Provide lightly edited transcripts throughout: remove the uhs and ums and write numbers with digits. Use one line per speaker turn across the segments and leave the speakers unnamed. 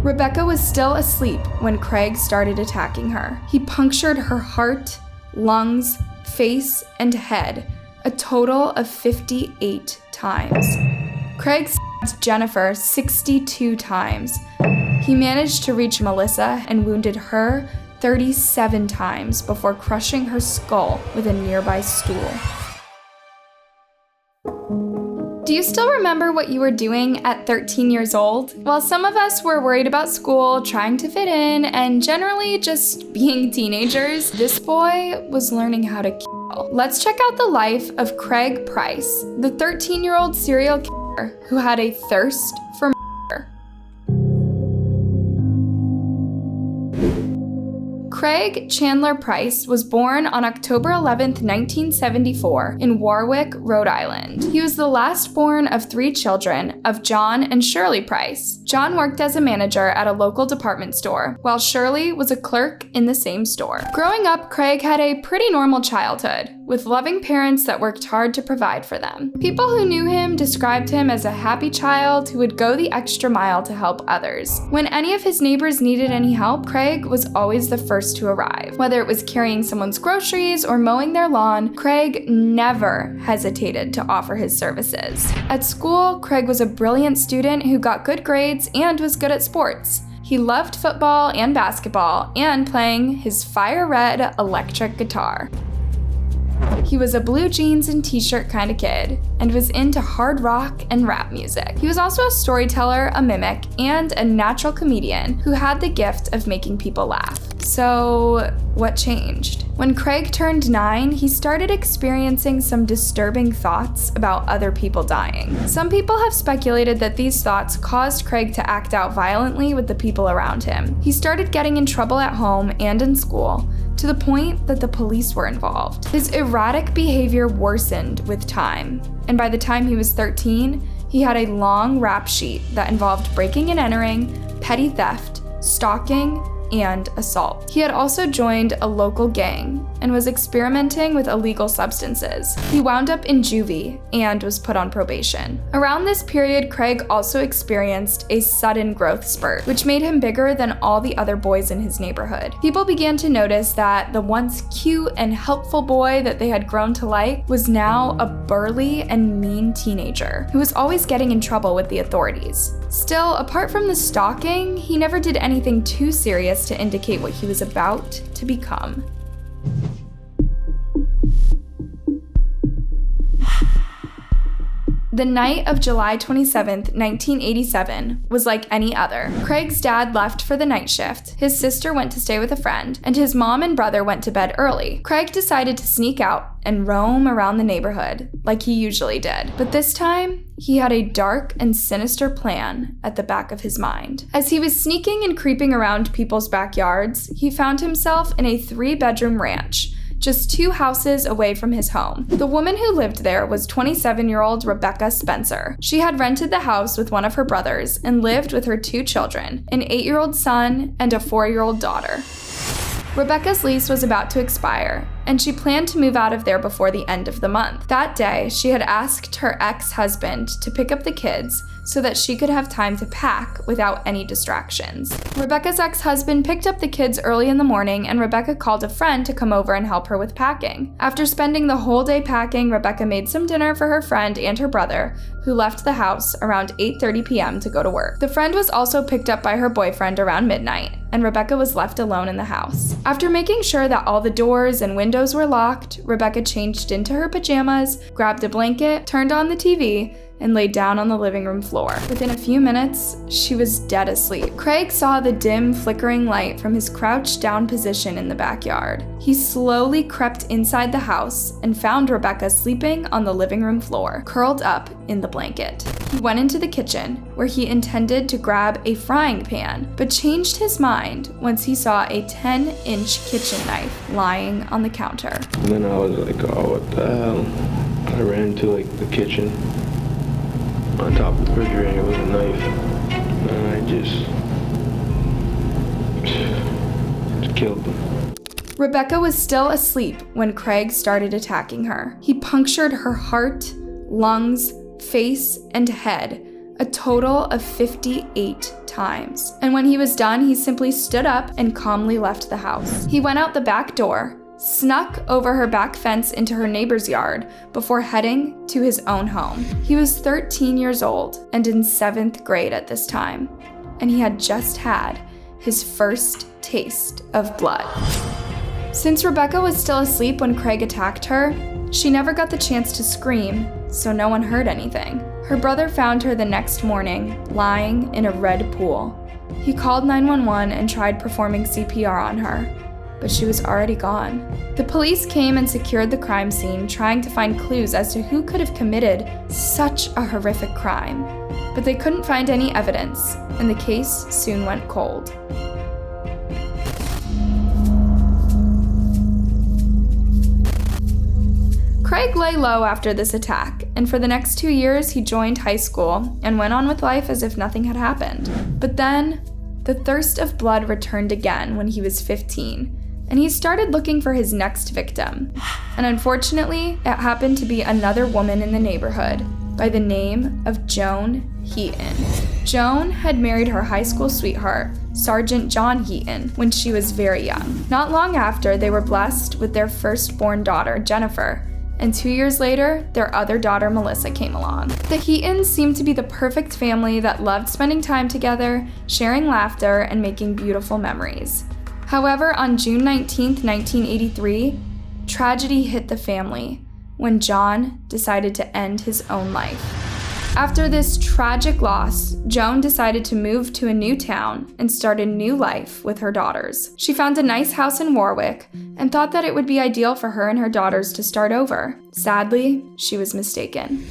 Rebecca was still asleep when Craig started attacking her. He punctured her heart, lungs, face, and head a total of 58 times. Craig stabbed Jennifer 62 times. He managed to reach Melissa and wounded her 37 times before crushing her skull with a nearby stool. Do you still remember what you were doing at 13 years old? While some of us were worried about school, trying to fit in, and generally just being teenagers, this boy was learning how to kill. Let's check out the life of Craig Price, the 13-year-old serial killer who had a thirst for murder. Craig Chandler Price was born on October 11, 1974 in Warwick, Rhode Island. He was the last born of 3 children of John and Shirley Price. John worked as a manager at a local department store, while Shirley was a clerk in the same store. Growing up, Craig had a pretty normal childhood, with loving parents that worked hard to provide for them. People who knew him described him as a happy child who would go the extra mile to help others. When any of his neighbors needed any help, Craig was always the first to arrive. Whether it was carrying someone's groceries or mowing their lawn, Craig never hesitated to offer his services. At school, Craig was a brilliant student who got good grades and was good at sports. He loved football and basketball and playing his fire red electric guitar. He was a blue jeans and t-shirt kind of kid, and was into hard rock and rap music. He was also a storyteller, a mimic, and a natural comedian who had the gift of making people laugh. So, what changed? When Craig turned 9, he started experiencing some disturbing thoughts about other people dying. Some people have speculated that these thoughts caused Craig to act out violently with the people around him. He started getting in trouble at home and in school, to the point that the police were involved. His erratic behavior worsened with time, and by the time he was 13, he had a long rap sheet that involved breaking and entering, petty theft, stalking, and assault. He had also joined a local gang and was experimenting with illegal substances. He wound up in juvie and was put on probation. Around this period, Craig also experienced a sudden growth spurt, which made him bigger than all the other boys in his neighborhood. People began to notice that the once cute and helpful boy that they had grown to like was now a burly and mean teenager who was always getting in trouble with the authorities. Still, apart from the stalking, he never did anything too serious to indicate what he was about to become. The night of July 27th, 1987 was like any other. Craig's dad left for the night shift, his sister went to stay with a friend, and his mom and brother went to bed early. Craig decided to sneak out and roam around the neighborhood like he usually did. But this time, he had a dark and sinister plan at the back of his mind. As he was sneaking and creeping around people's backyards, he found himself in a 3-bedroom ranch, just 2 houses away from his home. The woman who lived there was 27-year-old Rebecca Spencer. She had rented the house with one of her brothers and lived with her 2 children, an 8-year-old son and a 4-year-old daughter. Rebecca's lease was about to expire, and she planned to move out of there before the end of the month. That day, she had asked her ex-husband to pick up the kids so that she could have time to pack without any distractions. Rebecca's ex-husband picked up the kids early in the morning, and Rebecca called a friend to come over and help her with packing. After spending the whole day packing, Rebecca made some dinner for her friend and her brother, who left the house around 8:30 p.m. to go to work. The friend was also picked up by her boyfriend around midnight, and Rebecca was left alone in the house. After making sure that all the doors and windows were locked, Rebecca changed into her pajamas, grabbed a blanket, turned on the TV, and laid down on the living room floor. Within a few minutes, she was dead asleep. Craig saw the dim, flickering light from his crouched down position in the backyard. He slowly crept inside the house and found Rebecca sleeping on the living room floor, curled up in the blanket. He went into the kitchen, where he intended to grab a frying pan, but changed his mind once he saw a 10-inch kitchen knife lying on the counter.
And then I was like, oh, what the hell? I ran to the kitchen. On top of the refrigerator was a knife, and I just killed them.
Rebecca was still asleep when Craig started attacking her. He punctured her heart, lungs, face, and head a total of 58 times. And when he was done, he simply stood up and calmly left the house. He went out the back door, snuck over her back fence into her neighbor's yard before heading to his own home. He was 13 years old and in 7th grade at this time, and he had just had his first taste of blood. Since Rebecca was still asleep when Craig attacked her, she never got the chance to scream, so no one heard anything. Her brother found her the next morning, lying in a red pool. He called 911 and tried performing CPR on her, but she was already gone. The police came and secured the crime scene, trying to find clues as to who could have committed such a horrific crime. But they couldn't find any evidence, and the case soon went cold. Craig lay low after this attack, and for the next 2 years he joined high school and went on with life as if nothing had happened. But then, the thirst of blood returned again when he was 15, and he started looking for his next victim. And unfortunately, it happened to be another woman in the neighborhood by the name of Joan Heaton. Joan had married her high school sweetheart, Sergeant John Heaton, when she was very young. Not long after, they were blessed with their firstborn daughter, Jennifer, and 2 years later, their other daughter, Melissa, came along. The Heatons seemed to be the perfect family that loved spending time together, sharing laughter, and making beautiful memories. However, on June 19, 1983, tragedy hit the family when John decided to end his own life. After this tragic loss, Joan decided to move to a new town and start a new life with her daughters. She found a nice house in Warwick and thought that it would be ideal for her and her daughters to start over. Sadly, she was mistaken.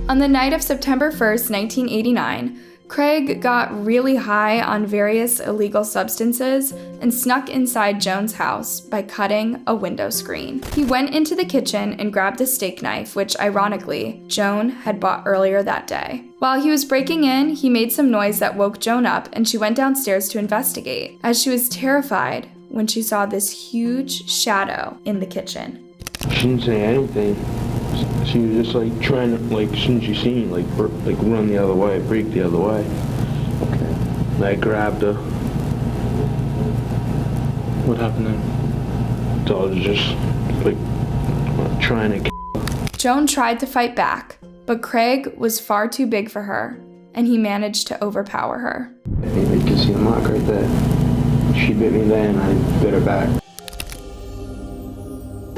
On the night of September 1st, 1989, Craig got really high on various illegal substances and snuck inside Joan's house by cutting a window screen. He went into the kitchen and grabbed a steak knife, which ironically, Joan had bought earlier that day. While he was breaking in, he made some noise that woke Joan up, and she went downstairs to investigate, as she was terrified when she saw this huge shadow in the kitchen.
She didn't say anything. She was just like trying to, like, as soon as she seen, like run the other way, break the other way. Okay. And I grabbed her. What happened then? So I was just like trying to kill her.
Joan tried to fight back, but Craig was far too big for her, and he managed to overpower her.
You can see the mark right there. She bit me there and I bit her back.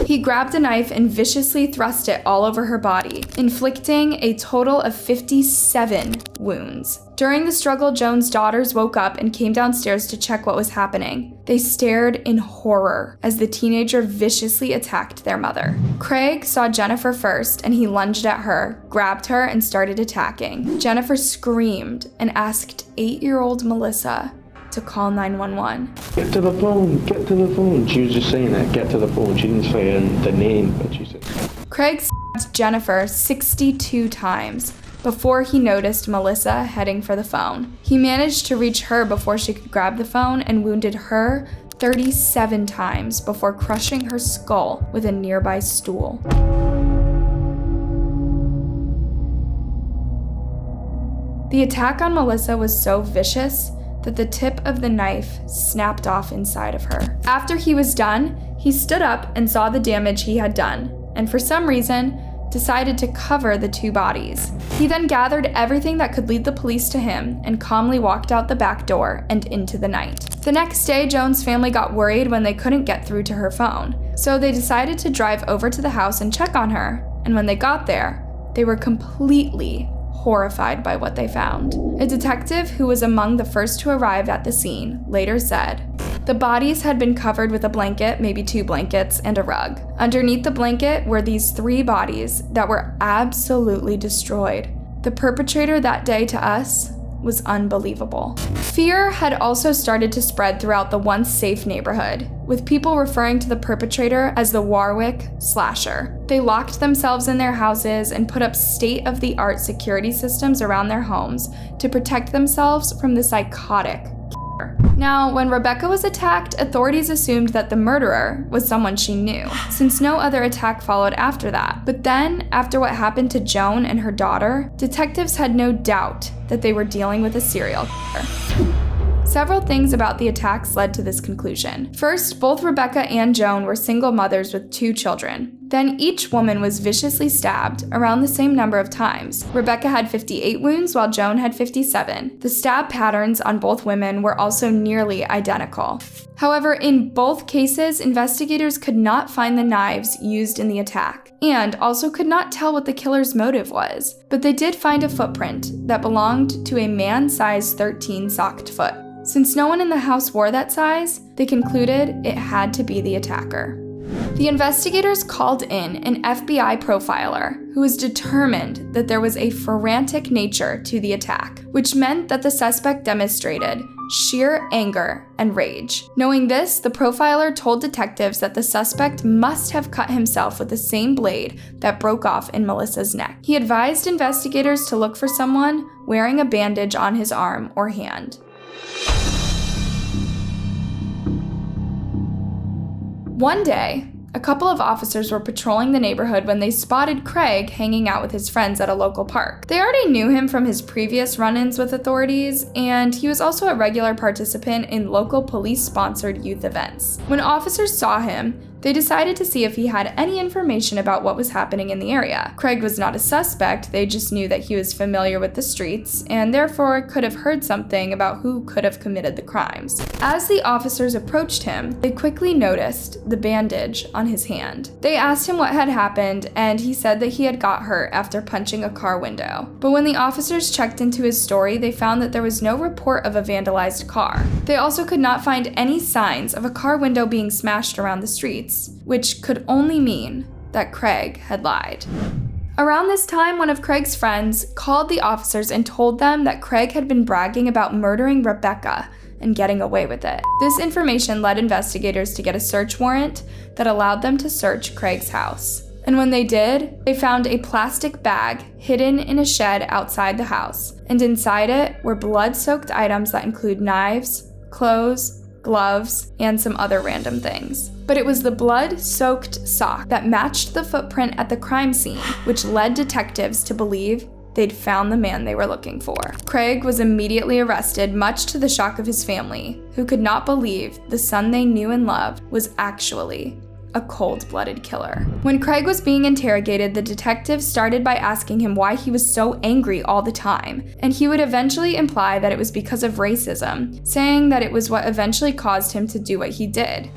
He grabbed a knife and viciously thrust it all over her body, inflicting a total of 57 wounds. During the struggle, Joan's daughters woke up and came downstairs to check what was happening. They stared in horror as the teenager viciously attacked their mother. Craig saw Jennifer first, and he lunged at her, grabbed her, and started attacking. Jennifer screamed and asked 8-year-old Melissa to call 911.
Get to the phone, get to the phone. She was just saying that, get to the phone. She didn't say the name, but she said.
Craig stabbed Jennifer 62 times before he noticed Melissa heading for the phone. He managed to reach her before she could grab the phone and wounded her 37 times before crushing her skull with a nearby stool. The attack on Melissa was so vicious that the tip of the knife snapped off inside of her. After he was done, he stood up and saw the damage he had done, and for some reason, decided to cover the two bodies. He then gathered everything that could lead the police to him and calmly walked out the back door and into the night. The next day, Joan's family got worried when they couldn't get through to her phone, so they decided to drive over to the house and check on her, and when they got there, they were completely horrified by what they found. A detective who was among the first to arrive at the scene later said, "The bodies had been covered with a blanket, maybe 2 blankets, and a rug. Underneath the blanket were these 3 bodies that were absolutely destroyed. The perpetrator that day to us was unbelievable." Fear had also started to spread throughout the once safe neighborhood, with people referring to the perpetrator as the Warwick Slasher. They locked themselves in their houses and put up state-of-the-art security systems around their homes to protect themselves from the psychotic killer. Now, when Rebecca was attacked, authorities assumed that the murderer was someone she knew, since no other attack followed after that. But then, after what happened to Joan and her daughter, detectives had no doubt that they were dealing with a serial killer. Several things about the attacks led to this conclusion. First, both Rebecca and Joan were single mothers with 2 children. Then each woman was viciously stabbed around the same number of times. Rebecca had 58 wounds while Joan had 57. The stab patterns on both women were also nearly identical. However, in both cases, investigators could not find the knives used in the attack, and also could not tell what the killer's motive was. But they did find a footprint that belonged to a man-sized 13 socked foot. Since no one in the house wore that size, they concluded it had to be the attacker. The investigators called in an FBI profiler who was determined that there was a frantic nature to the attack, which meant that the suspect demonstrated sheer anger and rage. Knowing this, the profiler told detectives that the suspect must have cut himself with the same blade that broke off in Melissa's neck. He advised investigators to look for someone wearing a bandage on his arm or hand. One day, a couple of officers were patrolling the neighborhood when they spotted Craig hanging out with his friends at a local park. They already knew him from his previous run-ins with authorities, and he was also a regular participant in local police-sponsored youth events. When officers saw him, they decided to see if he had any information about what was happening in the area. Craig was not a suspect, they just knew that he was familiar with the streets, and therefore could have heard something about who could have committed the crimes. As the officers approached him, they quickly noticed the bandage on his hand. They asked him what had happened, and he said that he had got hurt after punching a car window. But when the officers checked into his story, they found that there was no report of a vandalized car. They also could not find any signs of a car window being smashed around the streets, which could only mean that Craig had lied. Around this time, one of Craig's friends called the officers and told them that Craig had been bragging about murdering Rebecca and getting away with it. This information led investigators to get a search warrant that allowed them to search Craig's house. And when they did, they found a plastic bag hidden in a shed outside the house, and inside it were blood-soaked items that include knives, clothes, gloves, and some other random things. But it was the blood-soaked sock that matched the footprint at the crime scene, which led detectives to believe they'd found the man they were looking for. Craig was immediately arrested, much to the shock of his family, who could not believe the son they knew and loved was actually a cold-blooded killer. When Craig was being interrogated, the detectives started by asking him why he was so angry all the time, and he would eventually imply that it was because of racism, saying that it was what eventually caused him to do what he did.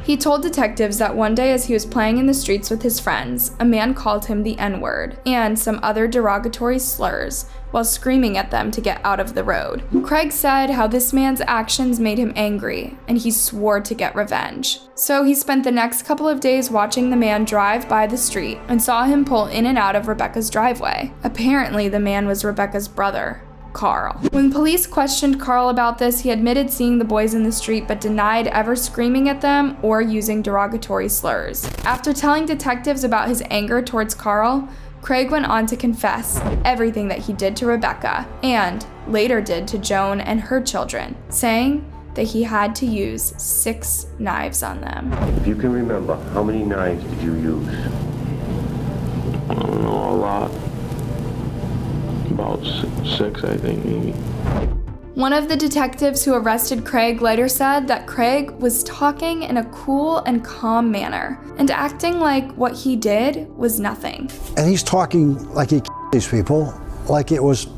He told detectives that one day as he was playing in the streets with his friends, a man called him the N-word and some other derogatory slurs while screaming at them to get out of the road. Craig said how this man's actions made him angry, and he swore to get revenge. So he spent the next couple of days watching the man drive by the street and saw him pull in and out of Rebecca's driveway. Apparently, the man was Rebecca's brother, Carl. When police questioned Carl about this, he admitted seeing the boys in the street but denied ever screaming at them or using derogatory slurs. After telling detectives about his anger towards Carl, Craig went on to confess everything that he did to Rebecca and later did to Joan and her children, saying that he had to use 6 knives on them.
If you can remember, how many knives did you use?
I don't know, a lot. About 6, I think, maybe.
One of the detectives who arrested Craig later said that Craig was talking in a cool and calm manner and acting like what he did was nothing.
And he's talking like he these people like it was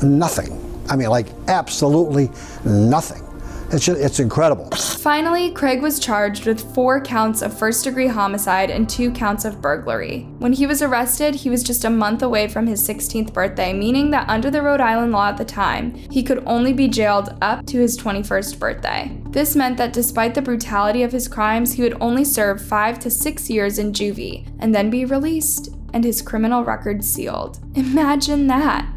nothing. I mean, like absolutely nothing. It's incredible.
Finally, Craig was charged with 4 counts of first-degree homicide and 2 counts of burglary. When he was arrested, he was just a month away from his 16th birthday, meaning that under the Rhode Island law at the time, he could only be jailed up to his 21st birthday. This meant that despite the brutality of his crimes, he would only serve 5 to 6 years in juvie and then be released and his criminal record sealed. Imagine that.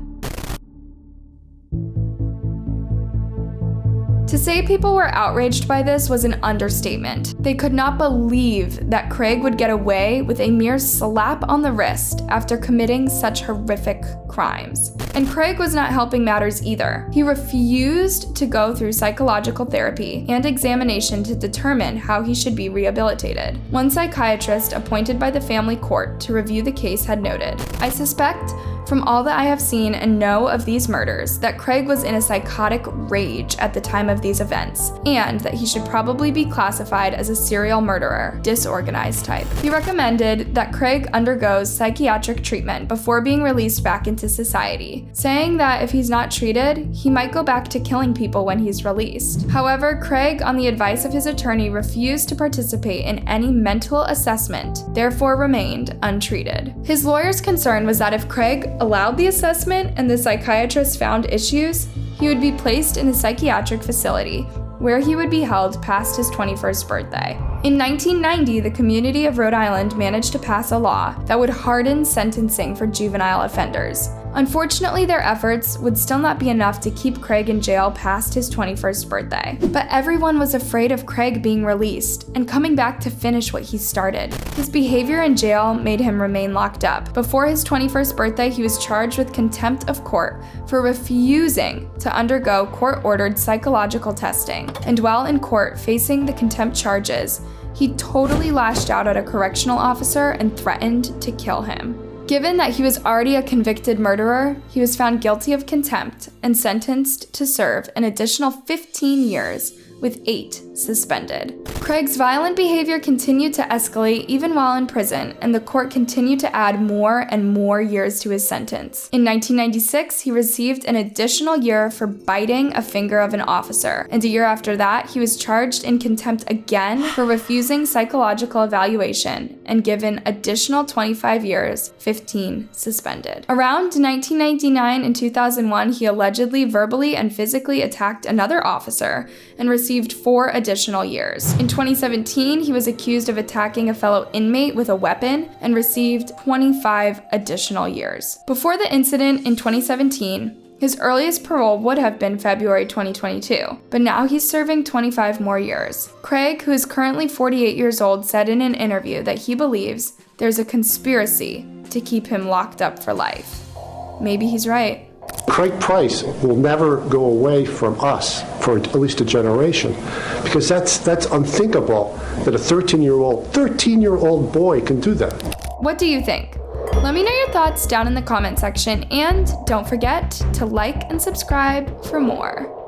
To say people were outraged by this was an understatement. They could not believe that Craig would get away with a mere slap on the wrist after committing such horrific crimes. And Craig was not helping matters either. He refused to go through psychological therapy and examination to determine how he should be rehabilitated. One psychiatrist appointed by the family court to review the case had noted, "I suspect From all that I have seen and know of these murders, that Craig was in a psychotic rage at the time of these events, and that he should probably be classified as a serial murderer, disorganized type. He recommended that Craig undergoes psychiatric treatment before being released back into society, saying that if he's not treated, he might go back to killing people when he's released. However, Craig, on the advice of his attorney, refused to participate in any mental assessment, therefore remained untreated. His lawyer's concern was that if Craig allowed the assessment and the psychiatrist found issues, he would be placed in a psychiatric facility where he would be held past his 21st birthday. In 1990, the community of Rhode Island managed to pass a law that would harden sentencing for juvenile offenders. Unfortunately, their efforts would still not be enough to keep Craig in jail past his 21st birthday. But everyone was afraid of Craig being released and coming back to finish what he started. His behavior in jail made him remain locked up. Before his 21st birthday, he was charged with contempt of court for refusing to undergo court-ordered psychological testing. And while in court facing the contempt charges, he totally lashed out at a correctional officer and threatened to kill him. Given that he was already a convicted murderer, he was found guilty of contempt and sentenced to serve an additional 15 years, with 8 suspended. Craig's violent behavior continued to escalate even while in prison, and the court continued to add more and more years to his sentence. In 1996, he received an additional year for biting a finger of an officer, and a year after that, he was charged in contempt again for refusing psychological evaluation and given additional 25 years, 15 suspended. Around 1999 and 2001, he allegedly verbally and physically attacked another officer and received 4 additional years. In 2017, he was accused of attacking a fellow inmate with a weapon and received 25 additional years. Before the incident in 2017, his earliest parole would have been February 2022, but now he's serving 25 more years. Craig, who is currently 48 years old, said in an interview that he believes there's a conspiracy to keep him locked up for life. Maybe he's right.
Craig Price will never go away from us for at least a generation, because that's unthinkable that a 13-year-old boy can do that.
What do you think? Let me know your thoughts down in the comment section, and don't forget to like and subscribe for more.